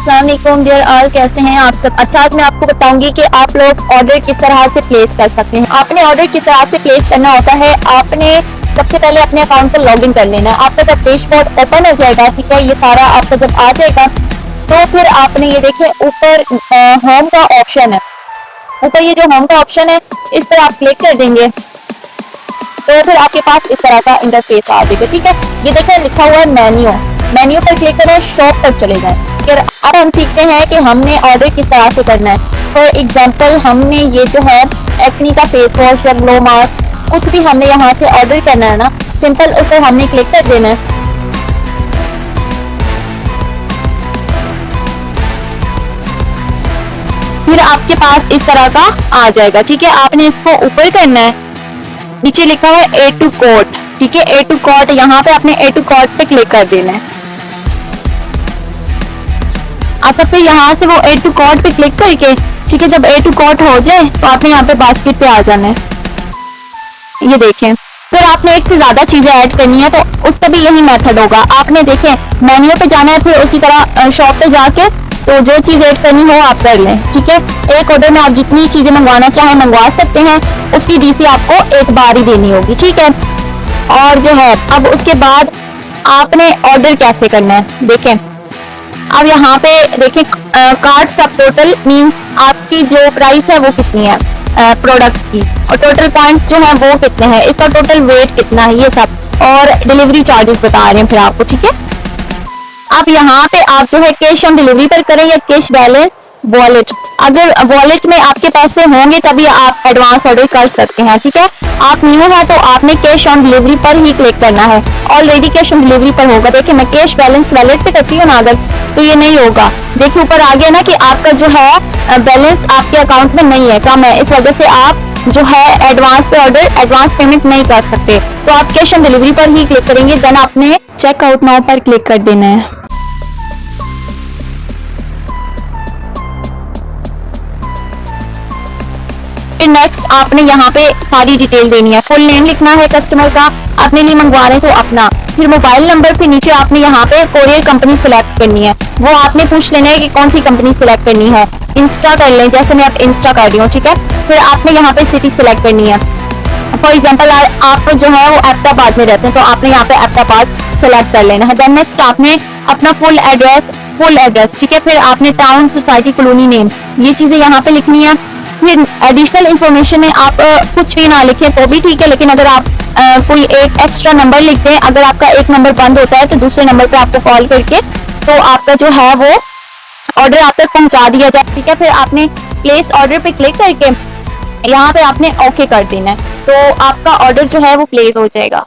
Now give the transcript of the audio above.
अस्सलाम वालेकुम dear all, कैसे हैं आप सब। अच्छा, आज मैं आपको बताऊंगी कि आप लोग ऑर्डर किस तरह से प्लेस कर सकते हैं। आपने ऑर्डर किस तरह से प्लेस करना होता है, आपने सबसे पहले अपने अकाउंट पर लॉगिन कर लेना है। आपका जब डैशबोर्ड ओपन हो जाएगा, ठीक है, ये सारा आपका जब आ जाएगा तो फिर आपने ये देखें ऊपर होम का ऑप्शन है। ऊपर ये जो होम का ऑप्शन है इस पर आप क्लिक कर देंगे तो फिर आपके पास इस तरह का इंटरफेस आ जाएगा। ठीक है, ये देखें लिखा हुआ है मेन्यू। मेन्यू पर क्लिक करें, शॉप पर चले जाएं। फिर अब हम सीखते हैं कि हमने ऑर्डर किस तरह से करना है। फॉर एग्जांपल, हमने ये जो है एक्नी का फेस वॉश या ग्लो मास्क कुछ भी हमने यहाँ से ऑर्डर करना है ना, सिंपल उस पर हमने क्लिक कर देना है। फिर आपके पास इस तरह का आ जाएगा। ठीक है, आपने इसको ऊपर करना है, नीचे लिखा हुआ है ए टू कोट। ठीक है, ए टू कोट, यहाँ पे आपने ए टू कोट पे क्लिक कर देना है। अच्छा, फिर यहाँ से वो ए टू कोट पे क्लिक करके, ठीक है, जब ए टू कोट हो जाए तो आपने यहाँ पे बास्केट पे आ जाना है। ये देखें, फिर आपने एक से ज्यादा चीजें ऐड करनी है तो उसका भी यही मेथड होगा। आपने देखें मेन्यू पे जाना है, फिर उसी तरह शॉप पे जाके तो जो चीज ऐड करनी हो आप कर लें। ठीक है, एक ऑर्डर में आप जितनी चीजें मंगवाना चाहें मंगवा सकते हैं, उसकी डीसी आपको एक बार ही देनी होगी। ठीक है, और जो है अब उसके बाद आपने ऑर्डर कैसे करना है देखें। अब यहाँ पे देखें कार्ड सब टोटल मीन्स आपकी जो प्राइस है वो कितनी है प्रोडक्ट्स की, और टोटल पॉइंट्स जो है वो कितने हैं, इसका टोटल वेट कितना है, ये सब, और डिलीवरी चार्जेस बता रहे हैं फिर आपको। ठीक है, अब यहाँ पे आप जो है कैश ऑन डिलीवरी पर करें या कैश बैलेंस वॉलेट। अगर वॉलेट में आपके पैसे होंगे तभी आप एडवांस ऑर्डर कर सकते हैं। ठीक है, आप न्यू है तो आपने कैश ऑन डिलीवरी पर ही क्लिक करना है। ऑलरेडी कैश ऑन डिलीवरी पर होगा। देखिए मैं कैश बैलेंस वॉलेट पे करती हूँ ना अगर, तो ये नहीं होगा। देखिए ऊपर आ गया ना कि आपका जो है बैलेंस आपके अकाउंट में नहीं है, कम है, इस वजह से आप जो है एडवांस पे ऑर्डर एडवांस पेमेंट नहीं कर सकते। तो आप कैश ऑन डिलीवरी पर ही क्लिक करेंगे, देन आपने चेकआउट नाउ पर क्लिक कर देना है। नेक्स्ट आपने यहाँ पे सारी डिटेल देनी है। फुल नेम लिखना है कस्टमर का, अपने लिए मंगवा रहे हैं तो अपना, फिर मोबाइल नंबर, फिर नीचे आपने यहाँ पे कोरियर कंपनी सिलेक्ट करनी है। वो आपने पूछ लेना है कि कौन सी कंपनी सिलेक्ट करनी है। इंस्टा कर लें, जैसे मैं अब इंस्टा कर रही हूँ। ठीक है, फिर आपने यहाँ पे सिटी सिलेक्ट करनी है। फॉर एग्जाम्पल आप जो है वो एबटाबाद में रहते हैं तो आपने यहाँ पे एबटाबाद सिलेक्ट कर लेना है। देन नेक्स्ट आपने अपना फुल एड्रेस, ठीक है, फिर आपने टाउन, सोसाइटी, कॉलोनी नेम, ये चीजें यहाँ पे लिखनी है। फिर एडिशनल इंफॉर्मेशन में आप कुछ भी ना लिखें तो भी ठीक है, लेकिन अगर आप कोई एक एक्स्ट्रा नंबर लिख दें, अगर आपका एक नंबर बंद होता है तो दूसरे नंबर पे आपको कॉल करके तो आपका जो है वो ऑर्डर आप तक पहुंचा दिया जाए। ठीक है, फिर आपने प्लेस ऑर्डर पे क्लिक करके यहाँ पे आपने ओके कर देना है तो आपका ऑर्डर जो है वो प्लेस हो जाएगा।